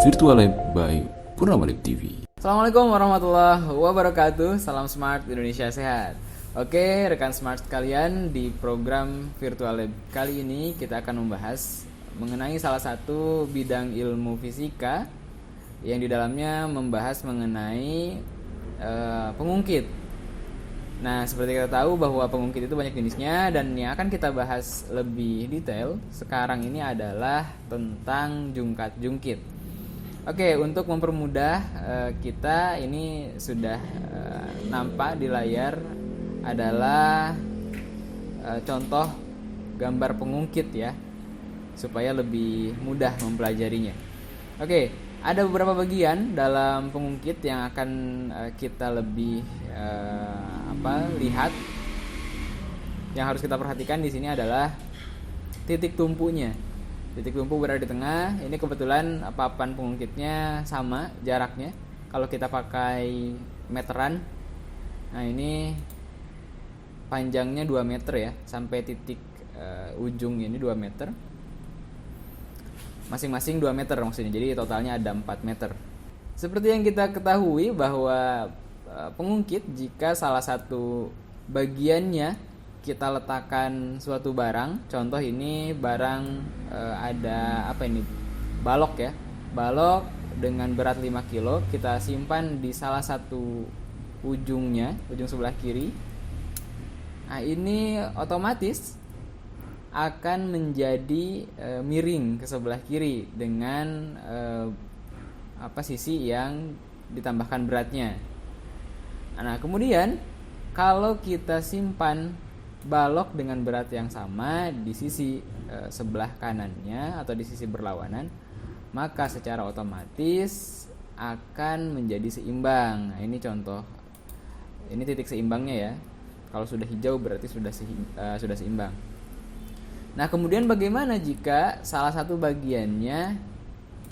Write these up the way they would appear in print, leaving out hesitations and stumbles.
Virtual Lab by Purnama Lab TV. Assalamualaikum warahmatullahi wabarakatuh. Salam Smart Indonesia Sehat. Oke, rekan Smart sekalian, di program Virtual Lab kali ini kita akan membahas mengenai salah satu bidang ilmu fisika yang di dalamnya membahas mengenai pengungkit. Nah, seperti kita tahu bahwa pengungkit itu banyak jenisnya, dan yang akan kita bahas lebih detail sekarang ini adalah tentang jungkat-jungkit. Oke, untuk mempermudah kita, ini sudah nampak di layar adalah contoh gambar pengungkit ya, supaya lebih mudah mempelajarinya. Oke, ada beberapa bagian dalam pengungkit yang akan kita lebih lihat. Yang harus kita perhatikan di sini adalah titik tumpunya. Titik tumpu berada di tengah. Ini kebetulan papan pengungkitnya sama jaraknya. Kalau kita pakai meteran, nah ini panjangnya 2 meter ya, sampai titik ujung ini 2 meter. Masing-masing 2 meter maksudnya, jadi totalnya ada 4 meter. Seperti yang kita ketahui bahwa pengungkit, jika salah satu bagiannya kita letakkan suatu barang, contoh ini barang ada balok ya, balok dengan berat 5 kilo, kita simpan di salah satu ujungnya, ujung sebelah kiri. Nah, ini otomatis akan menjadi miring ke sebelah kiri dengan sisi yang ditambahkan beratnya. Nah, kemudian kalau kita simpan balok dengan berat yang sama di sisi sebelah kanannya atau di sisi berlawanan, maka secara otomatis akan menjadi seimbang. Nah, ini contoh. Ini titik seimbangnya ya. Kalau sudah hijau berarti sudah seimbang. Nah, kemudian bagaimana jika salah satu bagiannya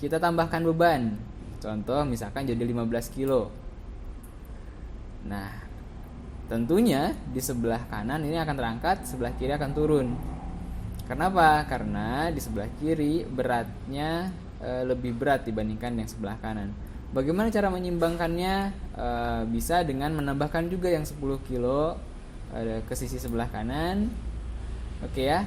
kita tambahkan beban? Contoh misalkan jadi 15 kilo. Nah, tentunya di sebelah kanan ini akan terangkat, sebelah kiri akan turun. Kenapa? Karena di sebelah kiri beratnya lebih berat dibandingkan yang sebelah kanan. Bagaimana cara menyeimbangkannya? Bisa dengan menambahkan juga yang 10 kilo ke sisi sebelah kanan. Oke ya,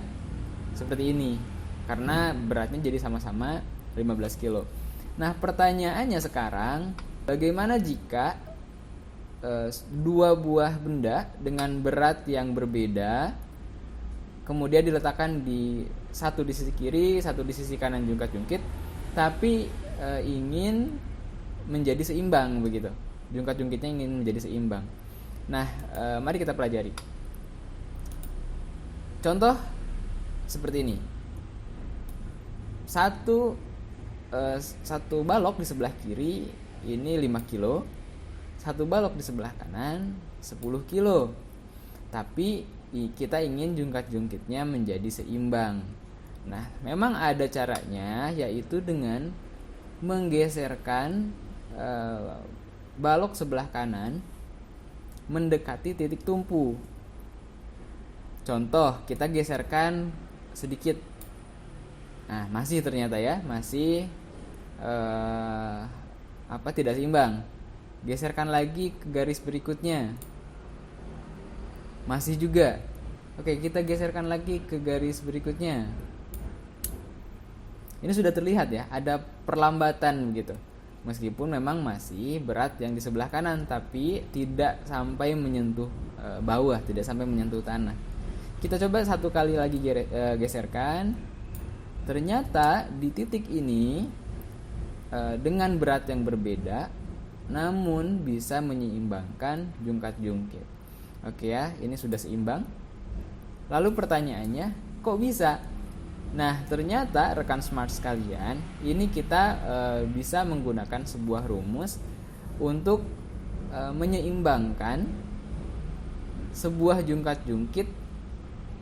seperti ini. Karena beratnya jadi sama-sama 15 kilo. Nah, pertanyaannya sekarang, bagaimana jika dua buah benda dengan berat yang berbeda kemudian diletakkan satu di sisi kiri, satu di sisi kanan jungkat-jungkit, tapi ingin menjadi seimbang begitu. Jungkat-jungkitnya ingin menjadi seimbang. Nah, mari kita pelajari. Contoh seperti ini. Satu balok di sebelah kiri ini 5 kilo. Satu balok di sebelah kanan 10 kilo. Tapi kita ingin jungkat-jungkitnya menjadi seimbang. Nah, memang ada caranya, yaitu dengan menggeserkan balok sebelah kanan mendekati titik tumpu. Contoh, kita geserkan sedikit. Nah, masih ternyata ya, masih tidak seimbang. Geserkan lagi ke garis berikutnya. Masih juga. Oke, kita geserkan lagi ke garis berikutnya. Ini sudah terlihat ya, ada perlambatan gitu. Meskipun memang masih berat yang di sebelah kanan, tapi tidak sampai menyentuh bawah, tidak sampai menyentuh tanah. Kita coba satu kali lagi geserkan. Ternyata di titik ini dengan berat yang berbeda, namun bisa menyeimbangkan jungkat-jungkit. Oke ya, ini sudah seimbang. Lalu pertanyaannya, kok bisa? Nah, ternyata rekan Smart sekalian, ini kita bisa menggunakan sebuah rumus untuk menyeimbangkan sebuah jungkat-jungkit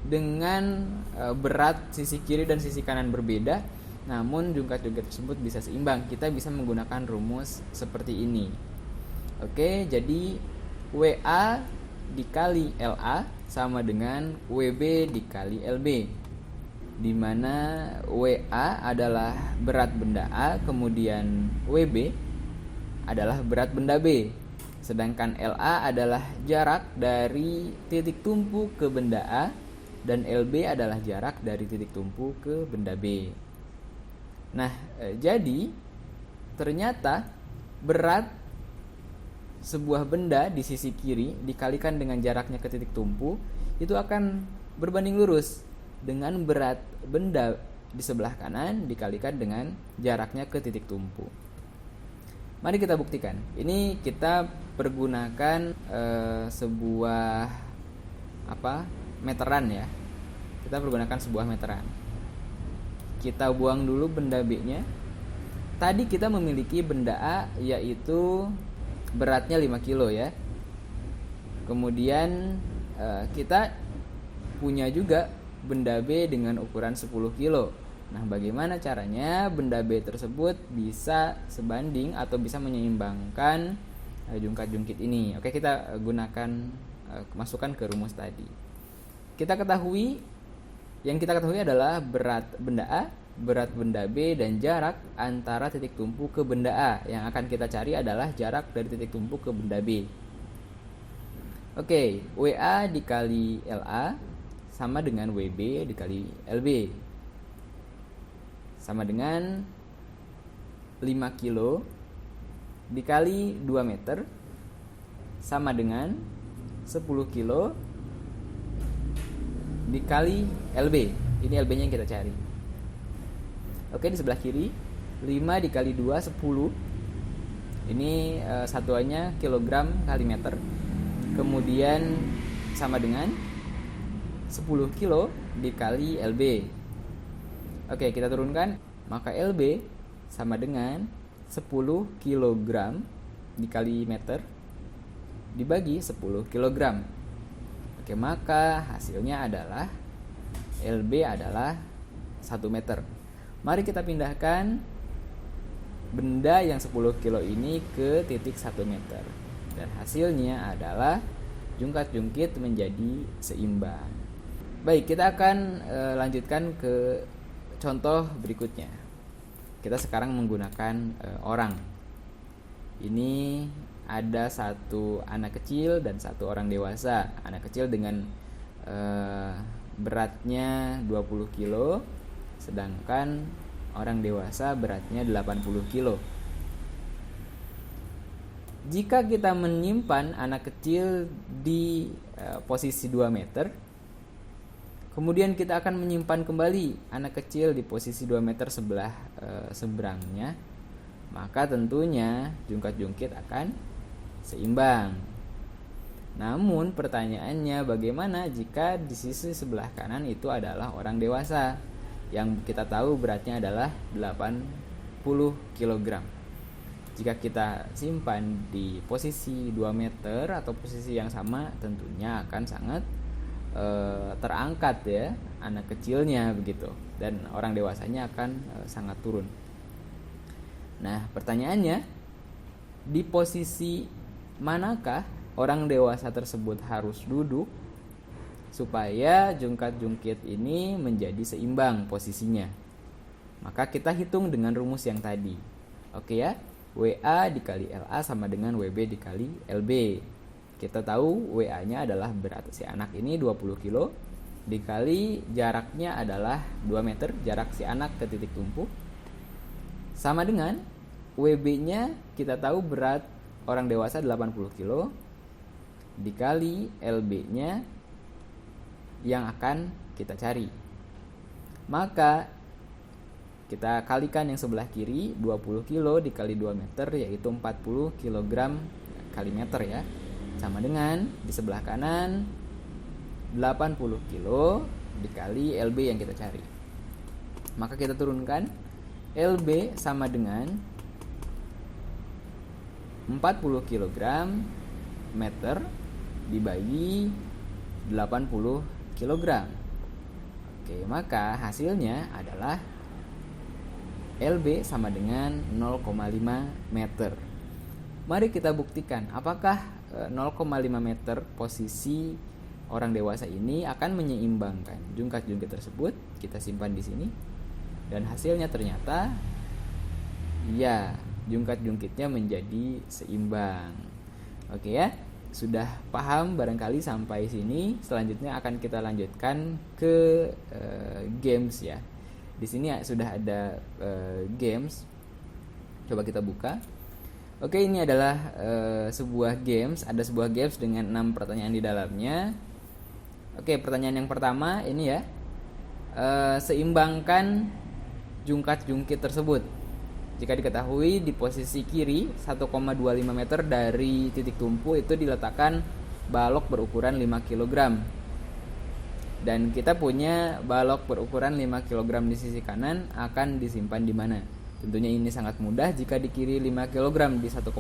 dengan berat sisi kiri dan sisi kanan berbeda, namun jungkat-jungkit tersebut bisa seimbang. Kita bisa menggunakan rumus seperti ini. Oke, jadi WA dikali LA sama dengan WB dikali LB. di mana WA adalah berat benda A, kemudian WB adalah berat benda B. Sedangkan LA adalah jarak dari titik tumpu ke benda A dan LB adalah jarak dari titik tumpu ke benda B. Nah, jadi ternyata berat sebuah benda di sisi kiri dikalikan dengan jaraknya ke titik tumpu itu akan berbanding lurus dengan berat benda di sebelah kanan dikalikan dengan jaraknya ke titik tumpu. Mari kita buktikan. Ini kita pergunakan sebuah meteran ya. Kita pergunakan sebuah meteran. Kita buang dulu benda B-nya. Tadi kita memiliki benda A yaitu beratnya 5 kilo ya. Kemudian kita punya juga benda B dengan ukuran 10 kilo. Nah, bagaimana caranya benda B tersebut bisa sebanding atau bisa menyeimbangkan jungkat-jungkit ini? Oke, kita masukkan ke rumus tadi. Yang kita ketahui adalah berat benda A, berat benda B, dan jarak antara titik tumpu ke benda A. Yang akan kita cari adalah jarak dari titik tumpu ke benda B. Oke, WA dikali LA sama dengan WB dikali LB. Sama dengan 5 kilo dikali 2 meter sama dengan 10 kilo dikali LB. Ini LB-nya yang kita cari. Oke, di sebelah kiri 5 dikali 2 10. Ini satuannya kilogram kali meter. Kemudian sama dengan 10 kilo dikali LB. Oke, kita turunkan. Maka LB sama dengan 10 kilogram dikali meter dibagi 10 kilogram. Oke, maka hasilnya adalah LB adalah 1 meter. Mari kita pindahkan benda yang 10 kilo ini ke titik 1 meter. Dan hasilnya adalah jungkat-jungkit menjadi seimbang. Baik, kita akan lanjutkan ke contoh berikutnya. Kita sekarang menggunakan orang. Ini ada satu anak kecil dan satu orang dewasa. Anak kecil dengan beratnya 20 kilo, sedangkan orang dewasa beratnya 80 kilo. Jika kita menyimpan anak kecil di posisi 2 meter, kemudian kita akan menyimpan kembali anak kecil di posisi 2 meter sebelah seberangnya, maka tentunya jungkat-jungkit akan seimbang. Namun pertanyaannya, bagaimana jika di sisi sebelah kanan itu adalah orang dewasa yang kita tahu beratnya adalah 80 kg. Jika kita simpan di posisi 2 meter atau posisi yang sama, tentunya akan sangat terangkat ya anak kecilnya begitu, dan orang dewasanya akan sangat turun. Nah, pertanyaannya, di posisi manakah orang dewasa tersebut harus duduk supaya jungkat-jungkit ini menjadi seimbang posisinya? Maka kita hitung dengan rumus yang tadi. Oke ya, WA dikali LA sama dengan WB dikali LB. Kita tahu WA-nya adalah berat si anak ini 20 kilo dikali jaraknya adalah 2 meter, jarak si anak ke titik tumpu, sama dengan WB-nya kita tahu berat orang dewasa 80 kilo dikali LB-nya yang akan kita cari. Maka kita kalikan yang sebelah kiri, 20 kilo dikali 2 meter yaitu 40 kg kali meter ya. Sama dengan di sebelah kanan 80 kilo dikali LB yang kita cari. Maka kita turunkan, LB sama dengan 40 kg meter dibagi 80 kg. Oke, maka hasilnya adalah LB sama dengan 0,5 meter. Mari kita buktikan apakah 0,5 meter posisi orang dewasa ini akan menyeimbangkan jungkat-jungkit tersebut. Kita simpan di sini dan hasilnya ternyata ya, jungkat-jungkitnya menjadi seimbang. Oke ya, sudah paham barangkali sampai sini. Selanjutnya akan kita lanjutkan ke games ya. Di sini sudah ada games. Coba kita buka. Oke, ini adalah sebuah games. Ada sebuah games dengan 6 pertanyaan di dalamnya. Oke, pertanyaan yang pertama ini ya. Seimbangkan jungkat-jungkit tersebut. Jika diketahui di posisi kiri 1,25 meter dari titik tumpu itu diletakkan balok berukuran 5 kg. Dan kita punya balok berukuran 5 kg di sisi kanan, akan disimpan di mana? Tentunya ini sangat mudah. Jika di kiri 5 kg di 1,25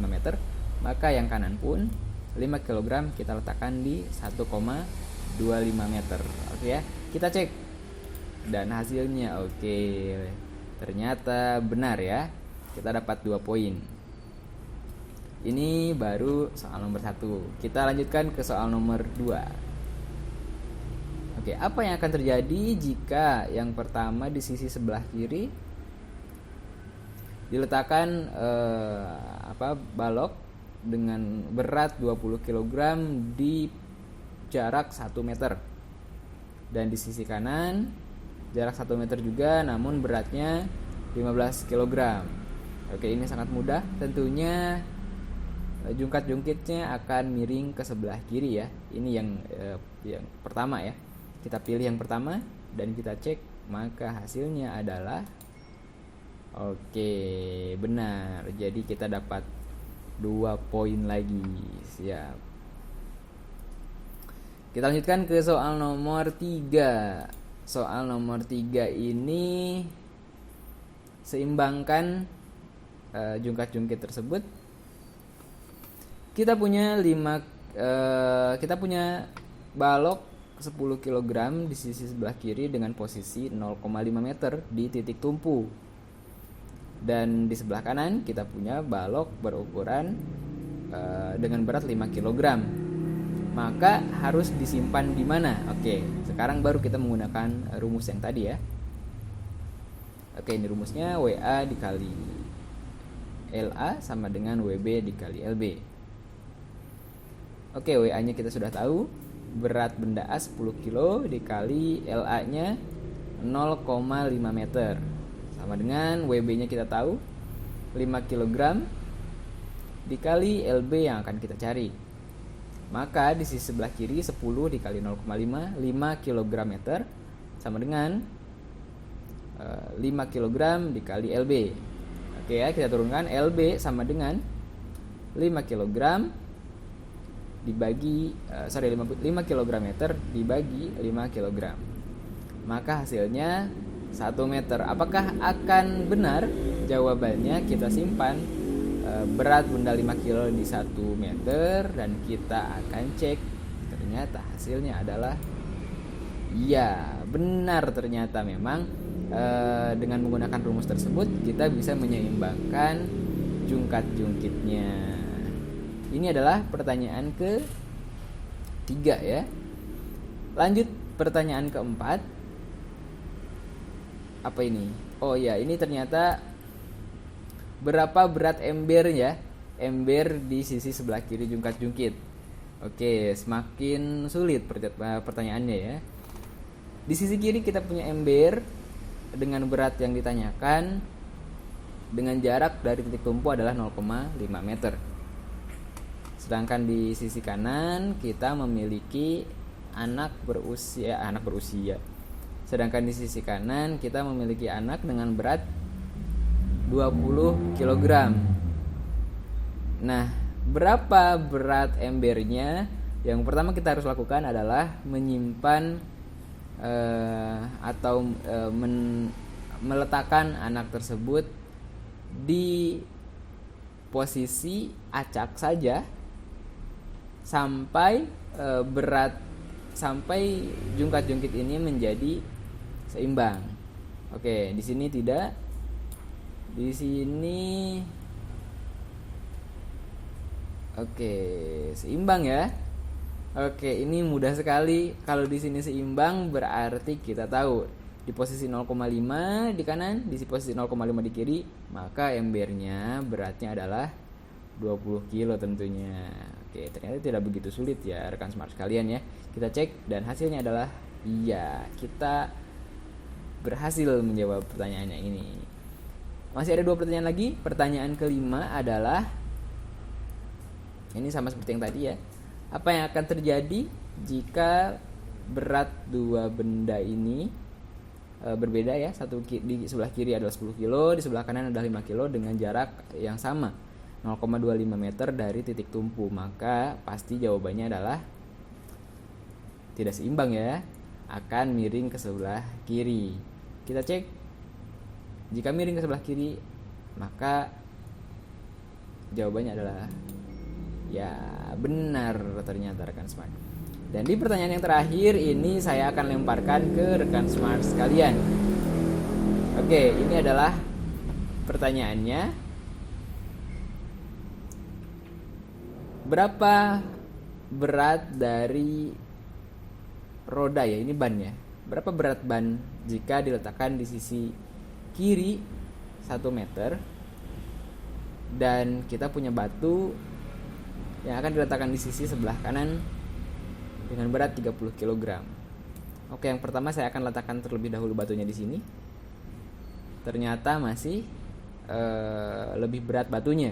meter, maka yang kanan pun 5 kg kita letakkan di 1,25 meter. Oke ya, kita cek. Dan hasilnya oke. Ternyata benar ya. Kita dapat 2 poin. Ini baru soal nomor 1. Kita lanjutkan ke soal nomor 2. Oke, apa yang akan terjadi jika yang pertama di sisi sebelah kiri diletakkan balok dengan berat 20 kg di jarak 1 meter. Dan di sisi kanan jarak 1 meter juga, namun beratnya 15 kg. Oke, ini sangat mudah. Tentunya jungkat-jungkitnya akan miring ke sebelah kiri ya. Ini yang pertama ya. Kita pilih yang pertama dan kita cek, maka hasilnya adalah oke, benar. Jadi kita dapat 2 poin lagi. Siap. Kita lanjutkan ke soal nomor 3. Soal nomor 3 ini seimbangkan jungkat-jungkit tersebut. Kita punya balok 10 kg di sisi sebelah kiri dengan posisi 0,5 meter di titik tumpu. Dan di sebelah kanan kita punya balok berukuran dengan berat 5 kg. Maka harus disimpan di mana? Oke, sekarang baru kita menggunakan rumus yang tadi ya. Oke, ini rumusnya WA dikali LA sama dengan WB dikali LB. Oke, WA-nya kita sudah tahu. Berat benda A 10 kg dikali LA-nya 0,5 meter. Sama dengan WB-nya kita tahu 5 kg dikali LB yang akan kita cari. Maka di sisi sebelah kiri 10 dikali 0,5, 5 kg meter sama dengan 5 kg dikali LB. Oke ya, kita turunkan LB sama dengan 5 kg dibagi 5 kg meter dibagi 5 kg. Maka hasilnya 1 meter. Apakah akan benar? Jawabannya kita simpan berat benda 5 kg di 1 meter dan kita akan cek. Ternyata hasilnya adalah iya, benar. Ternyata memang dengan menggunakan rumus tersebut kita bisa menyeimbangkan jungkat-jungkitnya. Ini adalah pertanyaan ke-3 ya. Lanjut pertanyaan ke-4. Apa ini? Oh ya, ini ternyata berapa berat ember ya? Ember di sisi sebelah kiri jungkat-jungkit. Oke, semakin sulit pertanyaannya ya. Di sisi kiri kita punya ember dengan berat yang ditanyakan dengan jarak dari titik tumpu adalah 0,5 meter. Sedangkan di sisi kanan kita memiliki anak berusia. Sedangkan di sisi kanan kita memiliki anak dengan berat 20 kg. Nah, berapa berat embernya? Yang pertama kita harus lakukan adalah menyimpan meletakkan anak tersebut di posisi acak saja sampai sampai jungkat-jungkit ini menjadi seimbang. Oke, di sini tidak. Di sini oke, seimbang ya. Oke, ini mudah sekali. Kalau di sini seimbang berarti kita tahu di posisi 0,5 di kanan, di posisi 0,5 di kiri, maka embernya beratnya adalah 20 kilo tentunya. Oke, ternyata tidak begitu sulit ya rekan smart sekalian ya. Kita cek dan hasilnya adalah iya, kita berhasil menjawab pertanyaannya ini. Masih ada 2 pertanyaan lagi. Pertanyaan kelima adalah ini sama seperti yang tadi ya. Apa yang akan terjadi jika berat 2 benda ini berbeda ya? Satu di sebelah kiri adalah 10 kilo, di sebelah kanan adalah 5 kilo dengan jarak yang sama 0,25 meter dari titik tumpu. Maka pasti jawabannya adalah tidak seimbang ya, akan miring ke sebelah kiri. Kita cek. Jika miring ke sebelah kiri, maka jawabannya adalah ya benar ternyata rekan smart. Dan di pertanyaan yang terakhir ini saya akan lemparkan ke rekan smart sekalian. Oke, ini adalah pertanyaannya. Berapa berat dari roda ya, ini ban ya. Berapa berat ban jika diletakkan di sisi kiri 1 meter dan kita punya batu yang akan diletakkan di sisi sebelah kanan dengan berat 30 kg. Oke, yang pertama saya akan letakkan terlebih dahulu batunya di sini. Ternyata masih lebih berat batunya.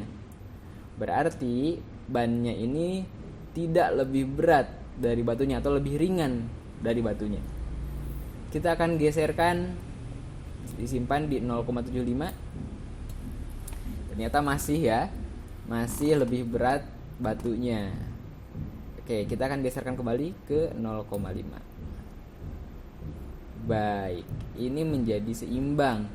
Berarti bannya ini tidak lebih berat dari batunya atau lebih ringan dari batunya. Kita akan geserkan, disimpan di 0,75. Ternyata masih ya, masih lebih berat batunya. Oke, kita akan geserkan kembali ke 0,5. Baik, ini menjadi seimbang.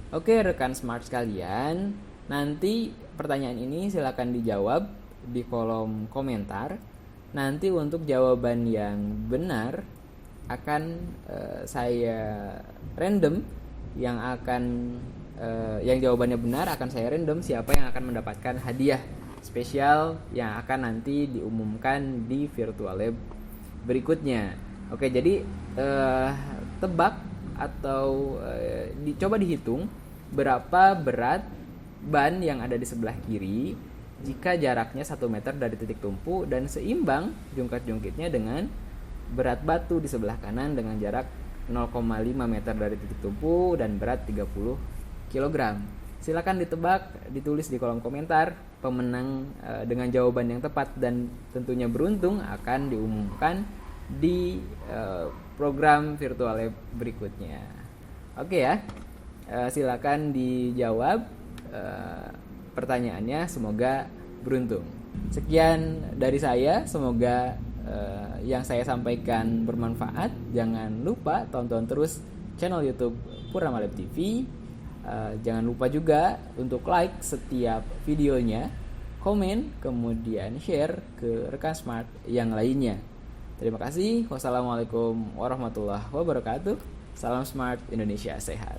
Oke rekan smart sekalian, nanti pertanyaan ini silakan dijawab di kolom komentar. Nanti untuk jawaban yang benar akan saya random, yang jawabannya benar akan saya random siapa yang akan mendapatkan hadiah spesial yang akan nanti diumumkan di virtual lab berikutnya. Oke, jadi tebak atau coba dihitung berapa berat ban yang ada di sebelah kiri jika jaraknya 1 meter dari titik tumpu dan seimbang jungkat-jungkitnya dengan berat batu di sebelah kanan dengan jarak 0,5 meter dari titik tumpu dan berat 30 kg. Silakan ditebak, ditulis di kolom komentar. Pemenang dengan jawaban yang tepat dan tentunya beruntung akan diumumkan di program virtual lab berikutnya. Oke ya, silakan dijawab pertanyaannya, semoga beruntung. Sekian dari saya, semoga yang saya sampaikan bermanfaat. Jangan lupa tonton terus channel YouTube Purnama Lab TV. Jangan lupa juga untuk like setiap videonya, komen, kemudian share ke rekan smart yang lainnya. Terima kasih. Wassalamualaikum warahmatullahi wabarakatuh. Salam smart, Indonesia sehat.